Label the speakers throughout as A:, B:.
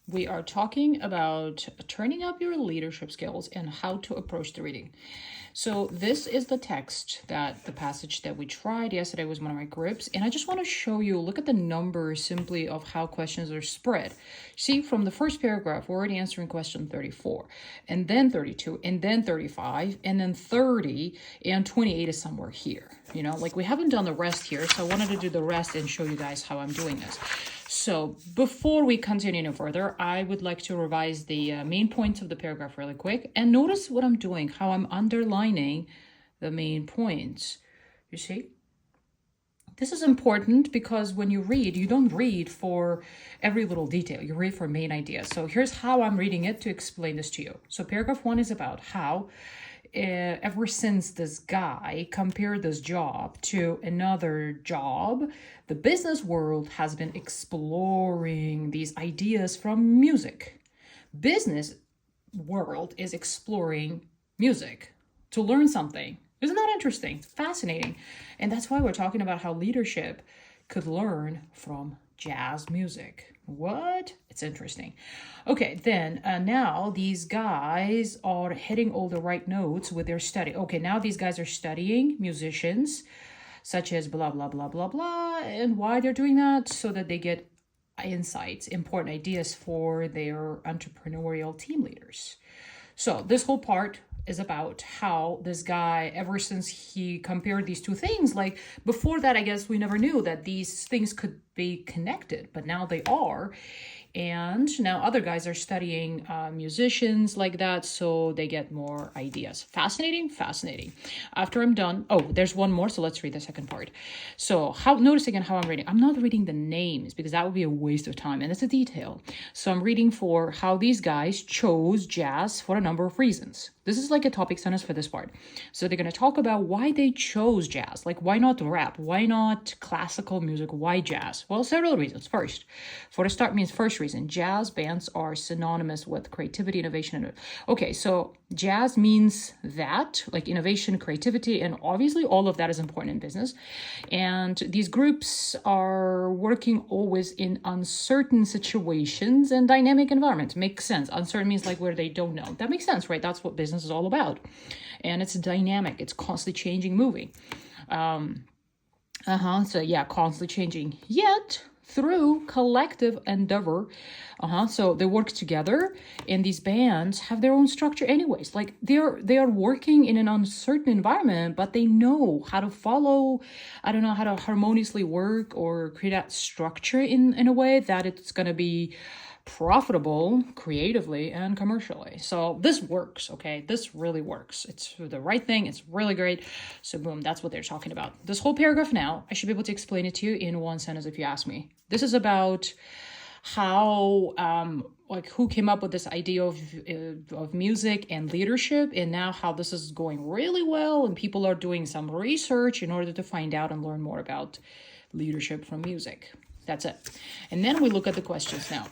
A: We are talking about turning up your leadership skills and how to approach the reading. So this is the text that the passage that we tried yesterday was one of my groups, and I just want to show you, look at the numbers simply of how questions are spread. See, from the first paragraph, we're already answering question 34, and then 32, and then 35, and then 30, and 28 is somewhere here. You know, like we haven't done the rest here, so I wanted to do the rest and show you guys how I'm doing this. So before we continue any further, I would like to revise the main points of the paragraph really quick. And notice what I'm doing, how I'm underlining the main points. You see? This is important because when you read, you don't read for every little detail. You read for main ideas. So here's how I'm reading it to explain this to you. So paragraph 1 is about how ever since this guy compared this job to another job, the business world has been exploring these ideas from music. Business world is exploring music to learn something. Isn't that interesting? It's fascinating. And that's why we're talking about how leadership could learn from jazz music. What? It's interesting. Okay, then now these guys are hitting all the right notes with their study. Okay, now these guys are studying musicians such as blah, blah, blah, blah, blah. And why they're doing that? So that they get insights, important ideas for their entrepreneurial team leaders. So this whole part is about how this guy, ever since he compared these two things, like before that, I guess we never knew that these things could be connected, but now they are. And now other guys are studying musicians like that, so they get more ideas. Fascinating, fascinating. After I'm done, oh, there's one more, so let's read the second part. So notice again how I'm reading. I'm not reading the names because that would be a waste of time, and it's a detail. So I'm reading for how these guys chose jazz for a number of reasons. This is like a topic sentence for this part. So they're going to talk about why they chose jazz. Like, why not rap? Why not classical music? Why jazz? Well, several reasons. First, for the start means first reason, jazz bands are synonymous with creativity, innovation. Okay, so jazz means that, like innovation, creativity, and obviously all of that is important in business. And these groups are working always in uncertain situations and dynamic environments. Makes sense. Uncertain means like where they don't know. That makes sense, right? That's what business is all about. And it's dynamic. It's constantly changing, moving. So yeah, constantly changing. Yet through collective endeavor, so they work together, and these bands have their own structure anyways. Like they are working in an uncertain environment, but they know how to follow, how to harmoniously work or create that structure in a way that it's going to be profitable creatively and commercially. So this works, okay? This really works. It's the right thing. It's really great. So boom, that's what they're talking about. This whole paragraph now, I should be able to explain it to you in one sentence if you ask me. This is about how, who came up with this idea of music and leadership, and now how this is going really well, and people are doing some research in order to find out and learn more about leadership from music. That's it. And then we look at the questions now.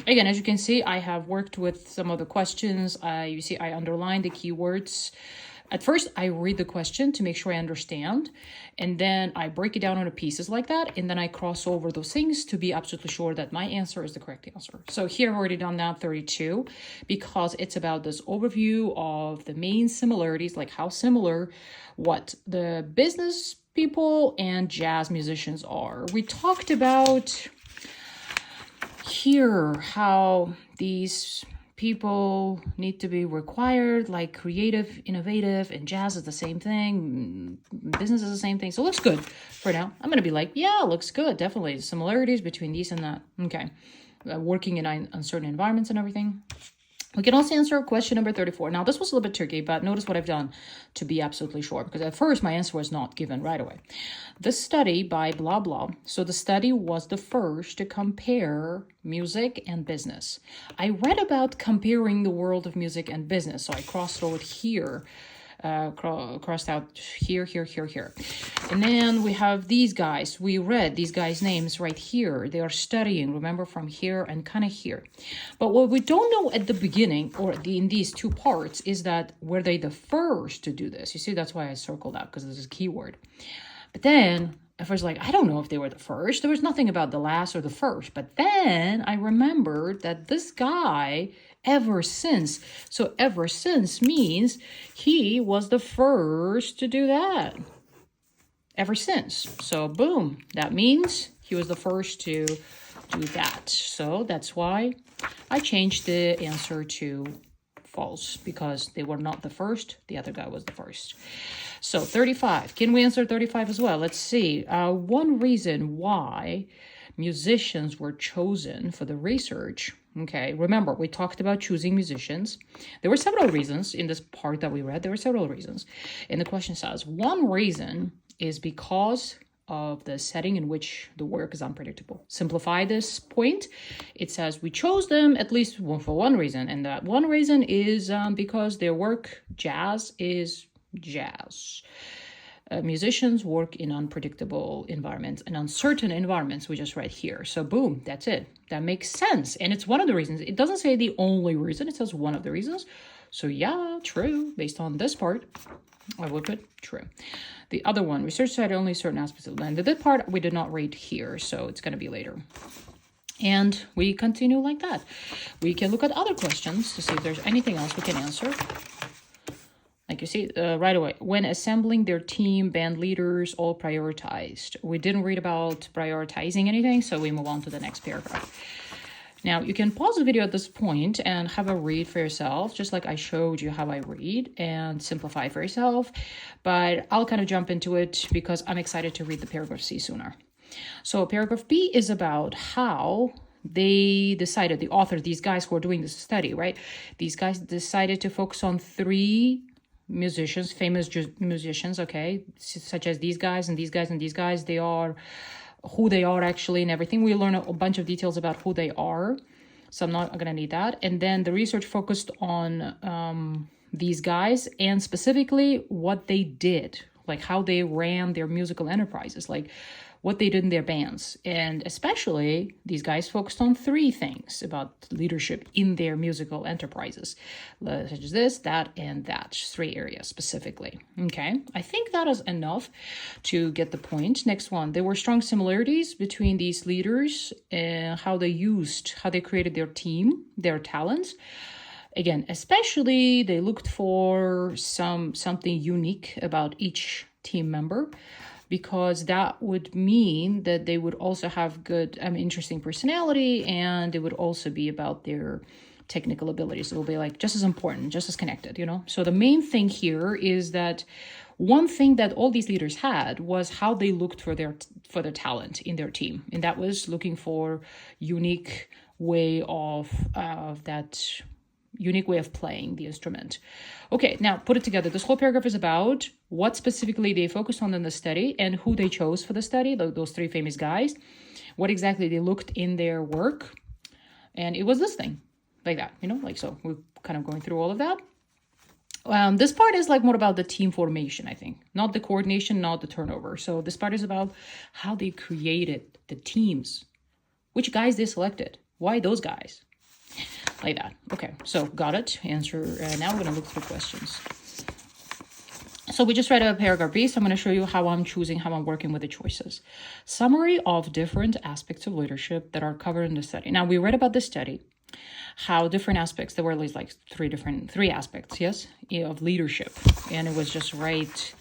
A: Again, as you can see, I have worked with some of the questions. You see, I underlined the keywords. At first, I read the question to make sure I understand, and then I break it down into pieces like that, and then I cross over those things to be absolutely sure that my answer is the correct answer. So here I've already done that 32, because it's about this overview of the main similarities, like how similar what the business people and jazz musicians are. We talked about here how these people need to be required, like creative, innovative, and jazz is the same thing. Business is the same thing. So it looks good for now. I'm going to be like, yeah, it looks good. Definitely similarities between these and that. Okay. Working in uncertain environments and everything. We can also answer question number 34. Now, this was a little bit tricky, but notice what I've done to be absolutely sure, because at first my answer was not given right away. This study by blah, blah. So the study was the first to compare music and business. I read about comparing the world of music and business, so I crossed over here. Crossed out here. And then we have these guys. We read these guys' names right here. They are studying, remember, from here and kind of here. But what we don't know at the beginning, or in these two parts, is that were they the first to do this? You see, that's why I circled that, because this is a keyword. But then at first like, I don't know if they were the first. There was nothing about the last or the first. But then I remembered that this guy, ever since. So ever since means he was the first to do that. Ever since. So boom, that means he was the first to do that. So that's why I changed the answer to false, because they were not the first. The other guy was the first. So 35. Can we answer 35 as well? Let's see. One reason why musicians were chosen for the research. Okay, remember, we talked about choosing musicians. There were several reasons in this part that we read. There were several reasons. And the question says, one reason is because of the setting in which the work is unpredictable. Simplify this point. It says we chose them at least for one reason. And that one reason is because their work, jazz, is jazz. Musicians work in unpredictable environments and uncertain environments, we just read here. So boom, that's it. That makes sense. And it's one of the reasons. It doesn't say the only reason. It says one of the reasons. So yeah, true. Based on this part, I would put true. The other one, research cited only certain aspects of the land. That part we did not read here, so it's going to be later. And we continue like that. We can look at other questions to see if there's anything else we can answer. Like you see, right away, when assembling their team, band leaders all prioritized. We didn't read about prioritizing anything, so we move on to the next paragraph. Now, you can pause the video at this point and have a read for yourself, just like I showed you how I read, and simplify for yourself. But I'll kind of jump into it because I'm excited to read the paragraph C sooner. So paragraph B is about how they decided, the author, these guys who are doing this study, right? These guys decided to focus on 3 musicians, famous musicians, okay? Such as these guys and these guys and these guys. They are who they are actually and everything. We learn a bunch of details about who they are, so I'm not gonna need that. And then the research focused on these guys and specifically what they did, like how they ran their musical enterprises, like what they did in their bands. And especially these guys focused on 3 things about leadership in their musical enterprises, such as this, that, and that. 3 areas specifically. Okay, I think that is enough to get the point. Next one, there were strong similarities between these leaders and how they created their team, their talents. Again, especially they looked for something unique about each team member, because that would mean that they would also have good, interesting personality, and it would also be about their technical abilities. It will be like just as important, just as connected, you know? So the main thing here is that one thing that all these leaders had was how they looked for their talent in their team. And that was looking for unique way of playing the instrument. Okay, now put it together. This whole paragraph is about what specifically they focused on in the study and who they chose for the study, those 3 famous guys, what exactly they looked in their work. And it was this thing, like that, you know, like so. We're kind of going through all of that. This part is like more about the team formation, I think, not the coordination, not the turnover. So this part is about how they created the teams, which guys they selected, why those guys. Like that. Okay, so got it. Answer. Now we're going to look through questions. So we just read a paragraph B, so I'm going to show you how I'm working with the choices. Summary of different aspects of leadership that are covered in the study. Now, we read about the study, how different aspects, there were at least like 3 aspects, yes, of leadership. And it was just right,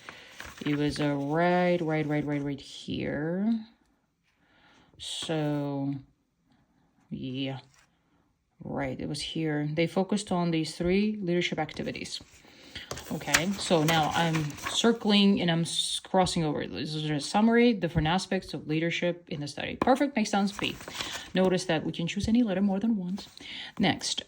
A: it was right here. So, yeah. Right, it was here. They focused on these 3 leadership activities. Okay, so now I'm circling and I'm crossing over. This is a summary, different aspects of leadership in the study. Perfect, makes sense. B. Notice that we can choose any letter more than once. Next,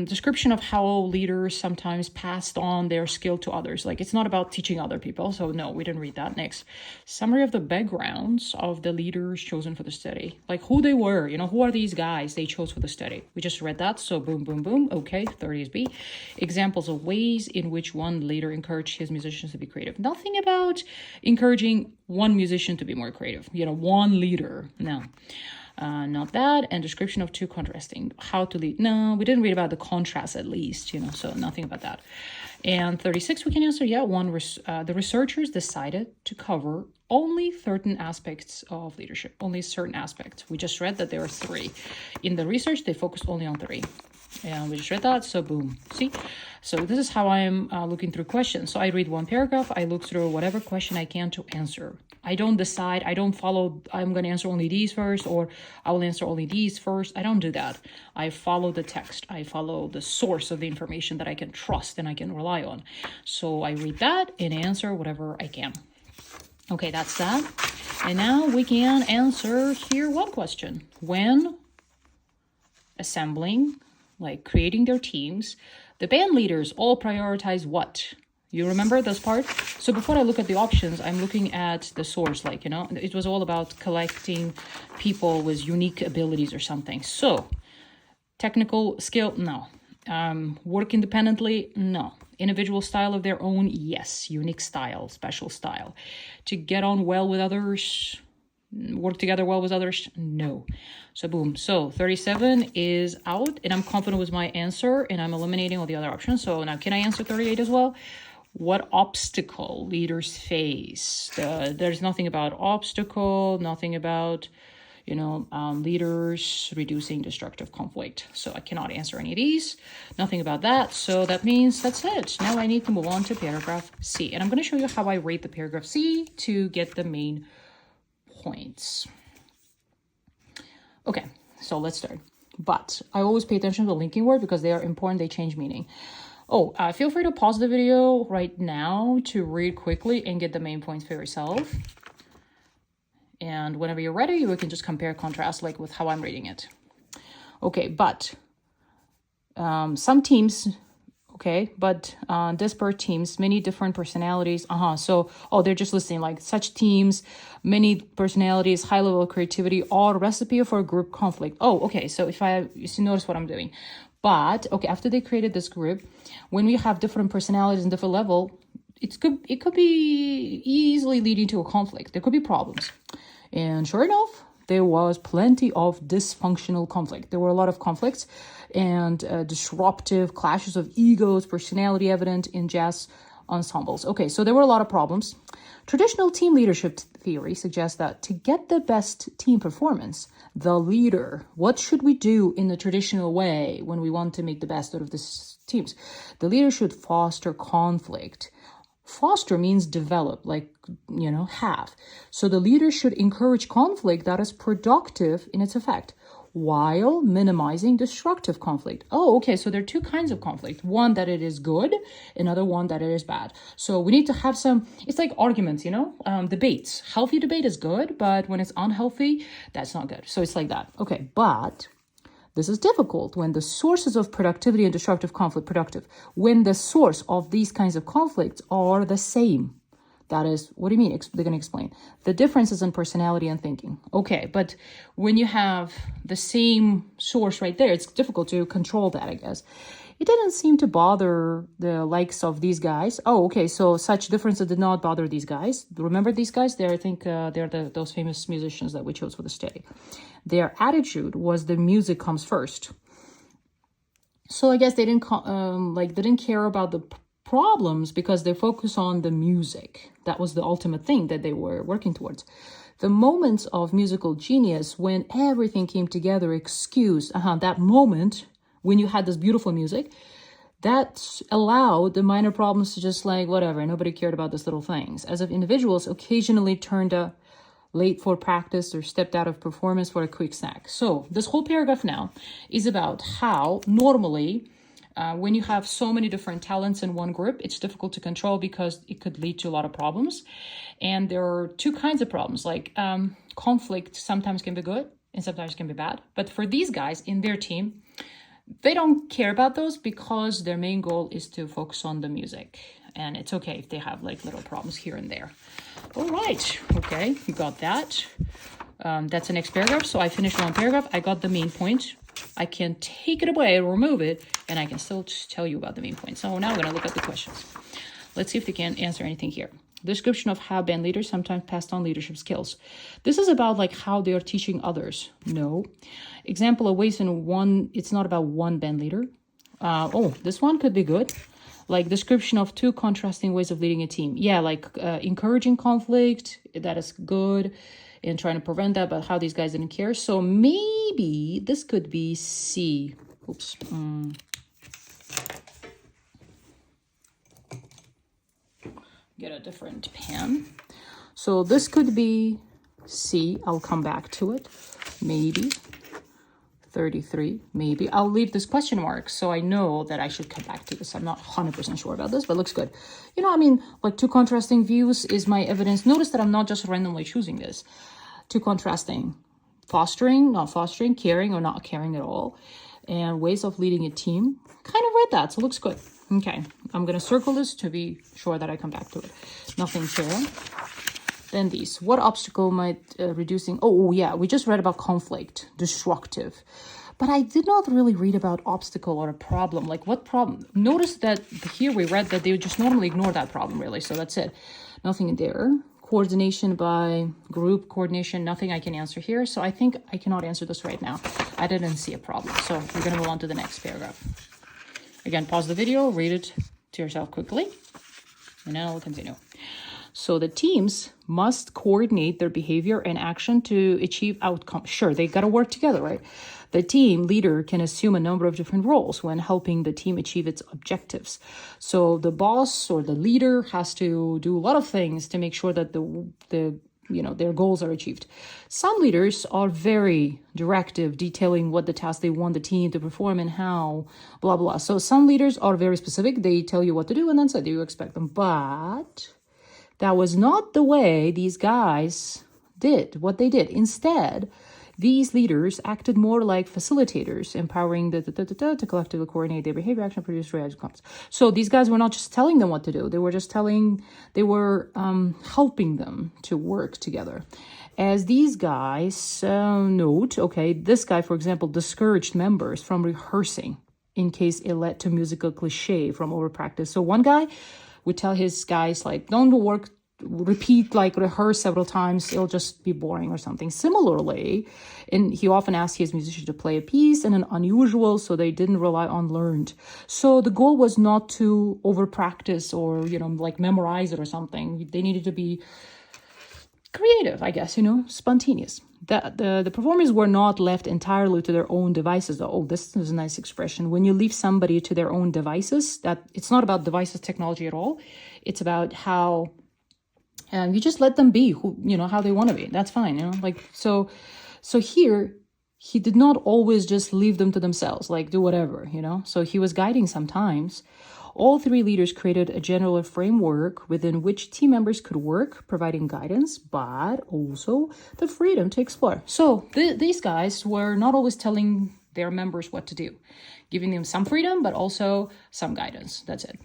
A: description of how leaders sometimes passed on their skill to others. Like, it's not about teaching other people, so no, we didn't read that. Next, summary of the backgrounds of the leaders chosen for the study. Like, who they were, you know, who are these guys they chose for the study? We just read that, so boom, boom, boom. Okay, 30 is B. Examples of ways in which one leader encouraged his musicians to be creative. Nothing about encouraging one musician to be more creative, you know, one leader. No. Not that. And description of two contrasting. How to lead. No, we didn't read about the contrast at least, so nothing about that. And 36 we can answer, yeah, the researchers decided to cover only certain aspects of leadership, only certain aspects. We just read that there are 3. In the research, they focused only on 3. And we just read that, so boom, see? So this is how I'm looking through questions. So I read one paragraph, I look through whatever question I can to answer. I don't decide, I don't follow, I'm going to answer only these first, or I will answer only these first. I don't do that. I follow the text. I follow the source of the information that I can trust and I can rely on. So I read that and answer whatever I can. Okay, that's that. And now we can answer here one question. When assembling, like creating their teams, the band leaders all prioritize what? You remember this part? So before I look at the options, I'm looking at the source, it was all about collecting people with unique abilities or something. So technical skill, no. Work independently, no. Individual style of their own, yes. Unique style, special style. To get on well with others, work together well with others, no. So boom. So 37 is out, and I'm confident with my answer, and I'm eliminating all the other options. So now can I answer 38 as well? What obstacle leaders face? There's nothing about obstacle, nothing about, leaders reducing destructive conflict. So I cannot answer any of these. Nothing about that. So that means that's it. Now I need to move on to paragraph C. And I'm going to show you how I rate the paragraph C to get the main points. Okay, so let's start. But I always pay attention to the linking word because they are important. They change meaning. Feel free to pause the video right now to read quickly and get the main points for yourself. And whenever you're ready, you can just compare contrast like with how I'm reading it. Okay, but some teams, disparate teams, many different personalities. They're just listing like such teams, many personalities, high level of creativity, all recipe for group conflict. So you notice what I'm doing. But, after they created this group, when we have different personalities and different level, it could be easily leading to a conflict. There could be problems. And sure enough, there was plenty of dysfunctional conflict. There were a lot of conflicts and disruptive clashes of egos, personality evident in jazz ensembles. So there were a lot of problems. Traditional team leadership theory suggests that to get the best team performance, the leader, what should we do in the traditional way when we want to make the best out of these teams? The leader should foster conflict. Foster means develop, have. So the leader should encourage conflict that is productive in its effect, while minimizing destructive conflict. So there are 2 kinds of conflict. One that it is good, another one that it is bad. So we need to have it's like arguments, debates. Healthy debate is good, but when it's unhealthy, that's not good. So it's like that. But this is difficult when the sources of productivity and destructive conflict, when the source of these kinds of conflicts are the same. That is, what do you mean? They're going to explain. The differences in personality and thinking. But when you have the same source right there, it's difficult to control that, I guess. It didn't seem to bother the likes of these guys. So such differences did not bother these guys. Remember these guys? They're those famous musicians that we chose for the study. Their attitude was the music comes first. So I guess they didn't care about the problems because they focus on the music. That was the ultimate thing that they were working towards. The moments of musical genius when everything came together, that moment when you had this beautiful music, that allowed the minor problems to just whatever. Nobody cared about these little things. As if individuals occasionally turned late for practice or stepped out of performance for a quick snack. So this whole paragraph now is about how normally when you have so many different talents in one group, it's difficult to control because it could lead to a lot of problems. And there are 2 kinds of problems, conflict sometimes can be good and sometimes can be bad. But for these guys in their team, they don't care about those because their main goal is to focus on the music. And it's okay if they have little problems here and there. All right. You got that. That's the next paragraph. So I finished one paragraph. I got the main point. I can take it away, remove it, and I can still just tell you about the main point. So now we're going to look at the questions. Let's see if they can answer anything here. Description of how band leaders sometimes passed on leadership skills. This is about like how they are teaching others. No. Example of ways in one, it's not about one band leader. This one could be good. Like description of two contrasting ways of leading a team. Yeah, like encouraging conflict, that is good, and trying to prevent that, but how these guys didn't care. So maybe this could be C. Oops. Get a different pen. So this could be C. I'll come back to it. Maybe. 33, maybe. I'll leave this question mark so I know that I should come back to this. I'm not 100% sure about this, but it looks good. You know, I mean, like two contrasting views is my evidence. Notice that I'm not just randomly choosing this. Two contrasting. Fostering, not fostering, caring or not caring at all. And ways of leading a team. Kind of read that, so it looks good. Okay, I'm going to circle this to be sure that I come back to it. Nothing fair. Then these. What obstacle might reducing... Oh, yeah, we just read about conflict, destructive. But I did not really read about obstacle or a problem. Like, what problem? Notice that here we read that they would just normally ignore that problem, really. So that's it. Nothing in there. Coordination by group, coordination, nothing I can answer here. So I think I cannot answer this right now. I didn't see a problem. So we're going to move on to the next paragraph. Again, pause the video, read it to yourself quickly, and then I'll continue. So the teams must coordinate their behavior and action to achieve outcomes. Sure, they got to work together, right? The team leader can assume a number of different roles when helping the team achieve its objectives. So the boss or the leader has to do a lot of things to make sure that their goals are achieved. Some leaders are very directive, detailing what the task they want the team to perform and how, blah, blah. So some leaders are very specific. They tell you what to do and then say, do you expect them? But that was not the way these guys did what they did. Instead, these leaders acted more like facilitators, empowering to collectively coordinate their behavior, action, produce outcomes. So these guys were not just telling them what to do. They were just helping them to work together. As these guys note, okay, this guy, for example, discouraged members from rehearsing in case it led to musical cliche from overpractice. So one guy would tell his guys, like, don't rehearse several times, it'll just be boring or something. Similarly, and he often asked his musicians to play a piece in an unusual, so they didn't rely on learned. So the goal was not to overpractice or, like memorize it or something. They needed to be creative, I guess, spontaneous. The performers were not left entirely to their own devices. Oh, this is a nice expression. When you leave somebody to their own devices, that it's not about devices technology at all. It's about how you just let them be how they want to be. That's fine, so here he did not always just leave them to themselves, like do whatever, So he was guiding sometimes. All three leaders created a general framework within which team members could work, providing guidance, but also the freedom to explore. So these guys were not always telling their members what to do, giving them some freedom, but also some guidance. That's it.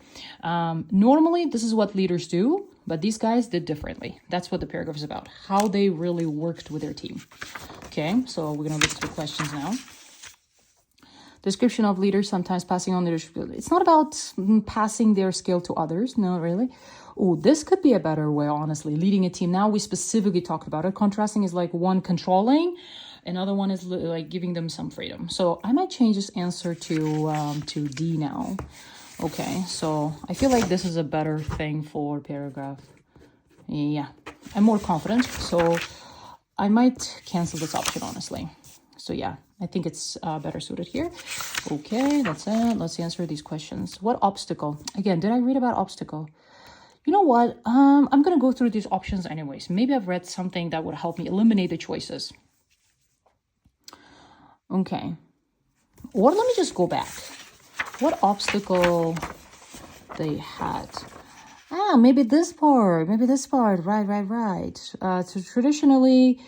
A: Normally, this is what leaders do, but these guys did differently. That's what the paragraph is about, how they really worked with their team. Okay, so we're going to look through questions now. Description of leaders sometimes passing on leadership skills. It's not about passing their skill to others. No, really. Oh, this could be a better way, honestly. Leading a team. Now we specifically talked about it. Contrasting is like one controlling. Another one is like giving them some freedom. So I might change this answer to D now. Okay, so I feel like this is a better thing for paragraph. Yeah, I'm more confident. So I might cancel this option, honestly. So yeah, I think it's better suited here. Okay, that's it. Let's answer these questions. What obstacle? Again, did I read about obstacle? You know what? I'm going to go through these options anyways. Maybe I've read something that would help me eliminate the choices. Okay. Or let me just go back. What obstacle they had? Maybe this part. Right. So traditionally,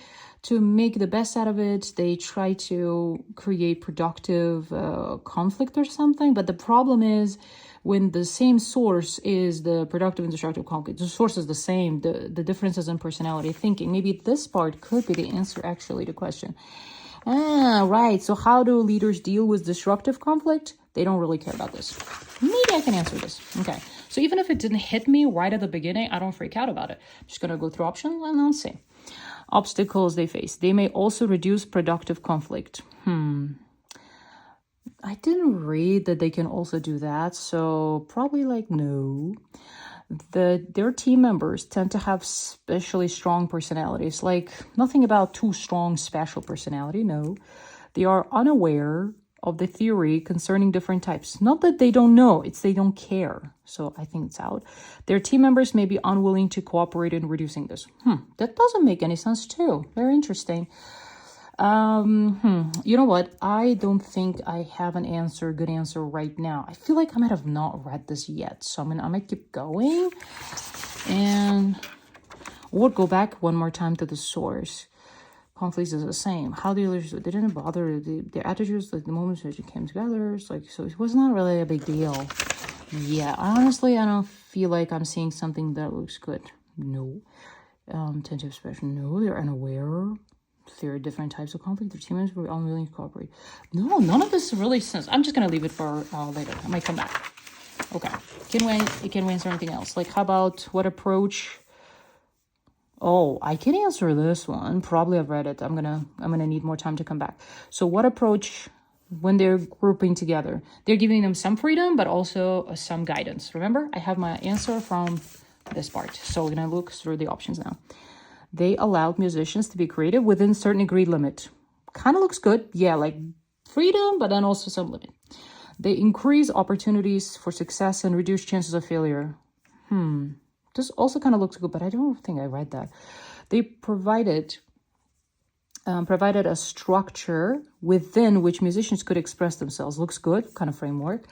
A: to make the best out of it, they try to create productive conflict or something. But the problem is when the same source is the productive and destructive conflict, the source is the same, the differences in personality thinking. Maybe this part could be the answer actually to the question. Right. So how do leaders deal with disruptive conflict? They don't really care about this. Maybe I can answer this. Okay. So even if it didn't hit me right at the beginning, I don't freak out about it. I'm just going to go through options and I'll see. Obstacles they face. They may also reduce productive conflict. I didn't read that they can also do that, so probably like no. Their team members tend to have especially strong personalities, like nothing about too strong special personality, no. They are unaware of the theory concerning different types. Not that they don't know, it's they don't care. So I think it's out. Their team members may be unwilling to cooperate in reducing this. That doesn't make any sense too. Very interesting. You know what? I don't think I have an answer, good answer right now. I feel like I might have not read this yet. So I might keep going and we'll go back one more time to the source. Conflicts is the same. How the others, they didn't bother. Their attitudes, like the moments that you came together, it's like, so it was not really a big deal. Yeah, honestly, I don't feel like I'm seeing something that looks good. No. Tentative expression, no. They're unaware. There are different types of conflict. Their team members were unwilling to cooperate. No, none of this really sense. I'm just going to leave it for later. I might come back. Okay. Can we answer anything else? Like, how about what approach? Oh, I can answer this one. Probably I've read it. I'm gonna need more time to come back. So what approach when they're grouping together? They're giving them some freedom, but also some guidance. Remember, I have my answer from this part. So we're gonna look through the options now. They allowed musicians to be creative within certain agreed limit. Kind of looks good. Yeah, like freedom, but then also some limit. They increase opportunities for success and reduce chances of failure. This also kind of looks good, but I don't think I read that. They provided a structure within which musicians could express themselves. Looks good, kind of framework.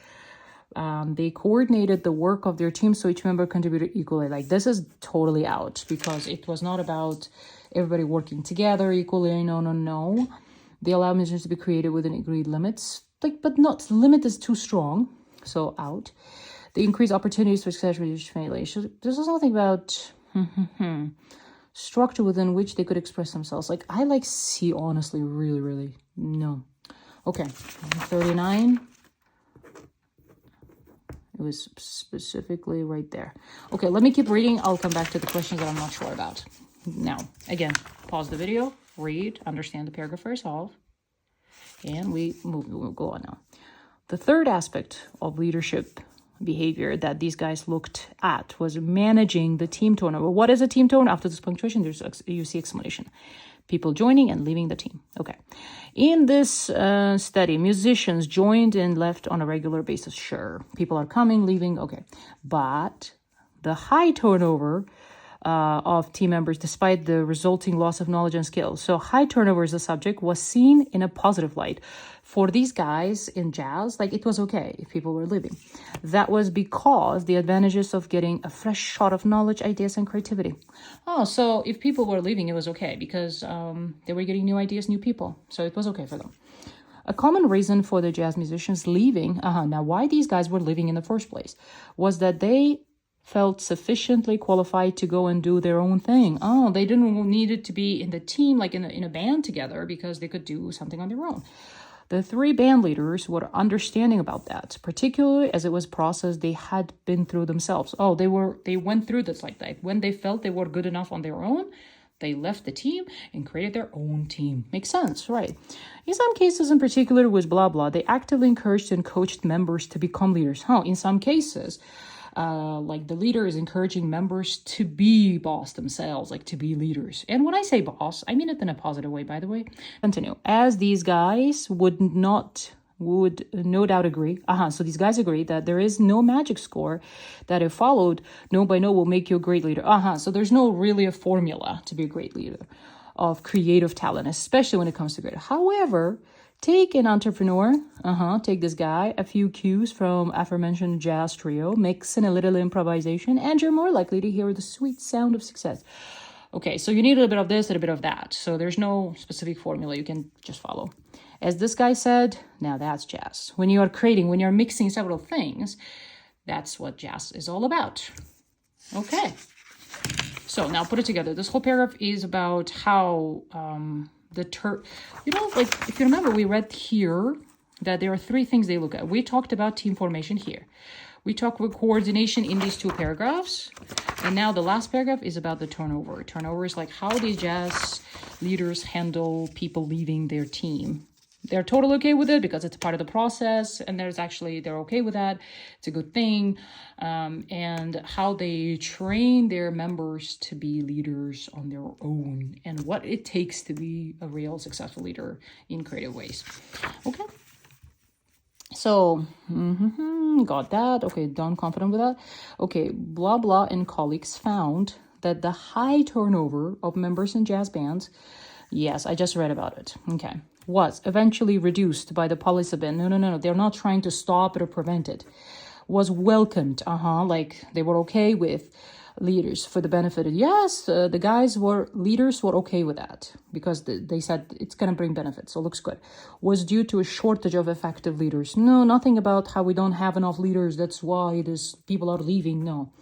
A: They coordinated the work of their team so each member contributed equally. Like, this is totally out because it was not about everybody working together equally. No. They allow musicians to be creative within agreed limits. Like, but not, limit is too strong, so out. They increase opportunities for success, reduce failure. This is nothing about structure within which they could express themselves. Like, I like C, honestly, really, no. Okay, 39. It was specifically right there. Okay, let me keep reading. I'll come back to the questions that I'm not sure about. Now, again, pause the video, read, understand the paragraph for yourself, and we'll go on now. The third aspect of leadership behavior that these guys looked at was managing the team tone. Well, what is a team tone? After this punctuation, you see explanation. People joining and leaving the team. Okay. In this study, musicians joined and left on a regular basis. Sure. People are coming, leaving. Okay. But the high turnover of team members, despite the resulting loss of knowledge and skills. So high turnover as a subject was seen in a positive light. For these guys in jazz, like, it was okay if people were leaving. That was because the advantages of getting a fresh shot of knowledge, ideas, and creativity. Oh, so if people were leaving, it was okay because they were getting new ideas, new people. So it was okay for them. A common reason for the jazz musicians leaving, now why these guys were leaving in the first place, was that they felt sufficiently qualified to go and do their own thing. Oh, they didn't need it to be in the team, like in a band together, because they could do something on their own. The three band leaders were understanding about that, particularly as it was a process they had been through themselves. Oh, they went through this like that. When they felt they were good enough on their own, they left the team and created their own team. Makes sense, right? In some cases in particular with blah, blah, they actively encouraged and coached members to become leaders. In some cases, like the leader is encouraging members to be boss themselves, like to be leaders. And when I say boss, I mean it in a positive way, by the way. Continue. As these guys would no doubt agree. So these guys agree that there is no magic score that if followed, no by no will make you a great leader. So there's no really a formula to be a great leader of creative talent, especially when it comes to creative. However, take an entrepreneur, take this guy, a few cues from aforementioned jazz trio, mix in a little improvisation, and you're more likely to hear the sweet sound of success. Okay, so you need a little bit of this and a bit of that. So there's no specific formula, you can just follow. As this guy said, now that's jazz. When you're mixing several things, that's what jazz is all about. Okay, so now put it together. This whole paragraph is about how... if you remember, we read here that there are three things they look at. We talked about team formation here. We talked about coordination in these two paragraphs. And now the last paragraph is about the turnover. Turnover is like how the jazz leaders handle people leaving their team. They're totally okay with it because it's part of the process, and they're okay with that. It's a good thing. And how they train their members to be leaders on their own, and what it takes to be a real successful leader in creative ways. Okay. So, got that. Okay, done, confident with that. Okay, blah, blah, and colleagues found that the high turnover of members in jazz bands, yes, I just read about it. Okay. Was eventually reduced by the policy ban. No. They're not trying to stop it or prevent it. Was welcomed. Like they were okay with leaders for the benefit. Yes, the leaders were okay with that because they said it's going to bring benefits. So it looks good. Was due to a shortage of effective leaders. No, nothing about how we don't have enough leaders. That's why these people are leaving. No.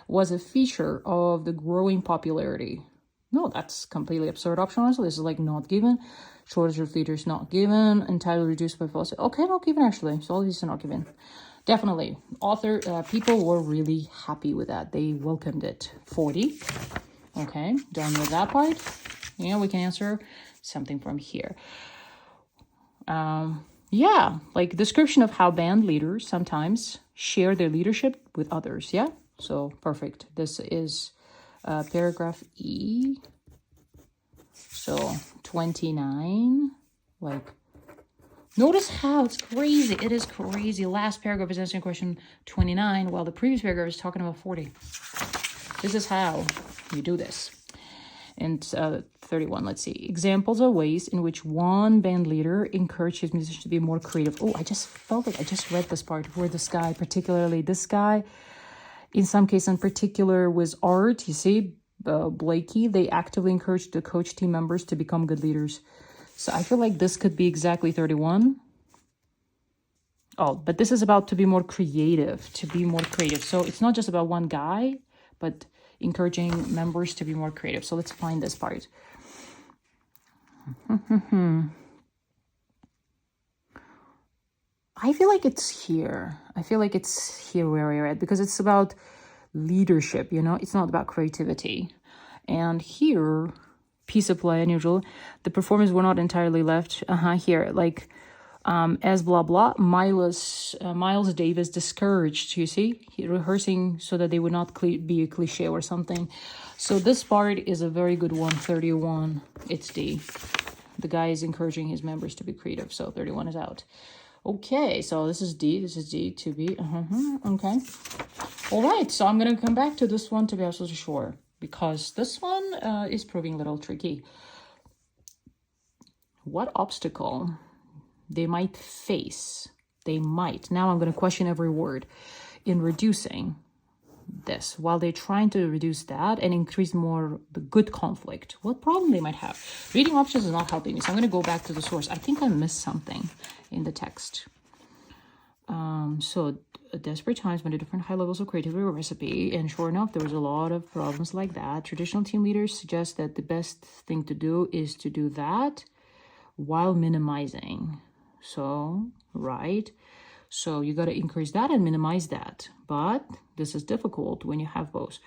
A: Was a feature of the growing popularity. No, that's completely absurd option answer. This is like not given. Shortage of leaders not given. Entirely reduced by policy. Okay, not given actually. So all these are not given. Definitely. People were really happy with that. They welcomed it. 40. Okay, done with that part. Yeah, we can answer something from here. Yeah, like description of how band leaders sometimes share their leadership with others. Yeah, so perfect. This is paragraph E. So 29, like, notice how it's crazy. It is crazy. Last paragraph is answering question 29, while the previous paragraph is talking about 40. This is how you do this. And 31, let's see. Examples of ways in which one band leader encourages musicians to be more creative. Oh, I just felt like I just read this part where this guy, in some case in particular, was art. You see, Blakey, they actively encouraged the coach team members to become good leaders. So I feel like this could be exactly 31. Oh, but this is about to be more creative, So it's not just about one guy, but encouraging members to be more creative. So let's find this part. I feel like it's here. Where we're at, because it's about leadership, it's not about creativity. And here, piece of play, unusual, the performers were not entirely left here, like as blah blah. Miles Davis discouraged, you see, rehearsing so that they would not be a cliche or something. So this part is a very good one. 31, it's D. The guy is encouraging his members to be creative, so 31 is out. Okay, so this is D to be, okay. All right, so I'm going to come back to this one to be absolutely sure, because this one is proving a little tricky. What obstacle they might face, now I'm going to question every word, in reducing this, while they're trying to reduce that and increase more the good conflict. What problem they might have? Reading options is not helping me, so I'm going to go back to the source. I think I missed something in the text. So desperate times when the different high levels of creativity were a recipe, and sure enough, there was a lot of problems like that. Traditional team leaders suggest that the best thing to do is to do that while minimizing. So, right. So you got to increase that and minimize that. But this is difficult when you have both.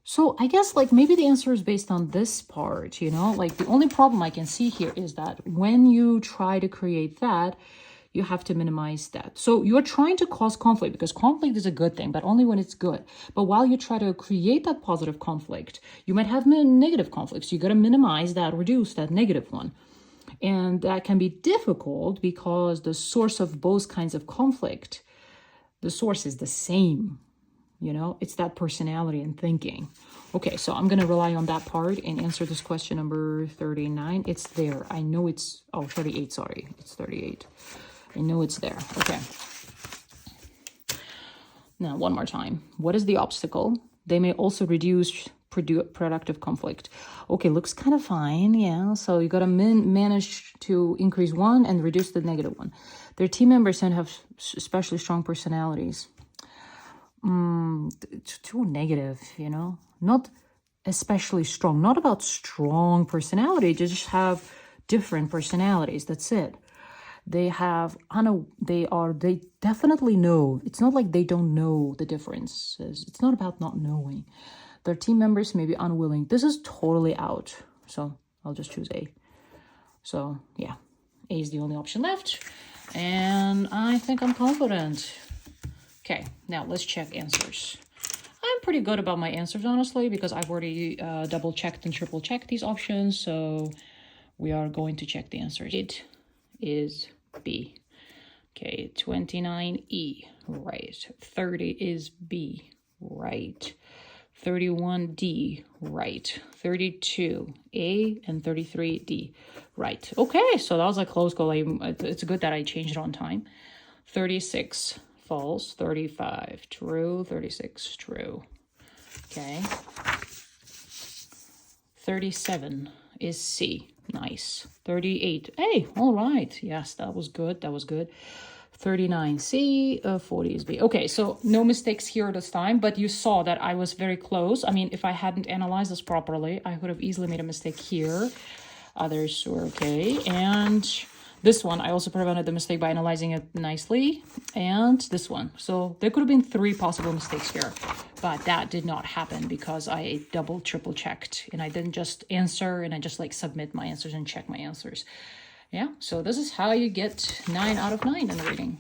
A: So I guess like maybe the answer is based on this part, like the only problem I can see here is that when you try to create that, you have to minimize that. So you're trying to cause conflict, because conflict is a good thing, but only when it's good. But while you try to create that positive conflict, you might have negative conflicts. You got to minimize that, reduce that negative one. And that can be difficult because the source of both kinds of conflict, the source is the same. It's that personality and thinking. Okay, so I'm going to rely on that part and answer this question number 39. It's there. I know it's, 38, sorry. It's 38. I know it's there. Okay. Now, one more time. What is the obstacle? They may also reduce productive conflict. Okay, looks kind of fine. Yeah, so you got to manage to increase one and reduce the negative one. Their team members tend to have especially strong personalities. Too negative, not especially strong, not about strong personality, just have different personalities. That's it. They they definitely know. It's not like they don't know the differences. It's not about not knowing. Their team members may be unwilling. This is totally out. So I'll just choose A. So yeah, A is the only option left. And I think I'm confident. Okay, now let's check answers. I'm pretty good about my answers, honestly, because I've already double checked and triple checked these options. So we are going to check the answers. It is B. Okay, 29E, right. 30 is B, right. 31D, right. 32A, and 33D, right. Okay, so that was a close call. It's good that I changed it on time. 36, false. 35, true. 36, true. Okay. 37 is C. Nice. 38. Hey, all right. Yes, that was good. That was good. 39 C, 40 is B. Okay, so no mistakes here this time, but you saw that I was very close. I mean, if I hadn't analyzed this properly, I could have easily made a mistake here. Others were okay. And this one, I also prevented the mistake by analyzing it nicely. And this one. So there could have been 3 possible mistakes here, but that did not happen because I double, triple checked, and I didn't just answer and I just like submit my answers and check my answers. Yeah, so this is how you get 9 out of 9 in the reading.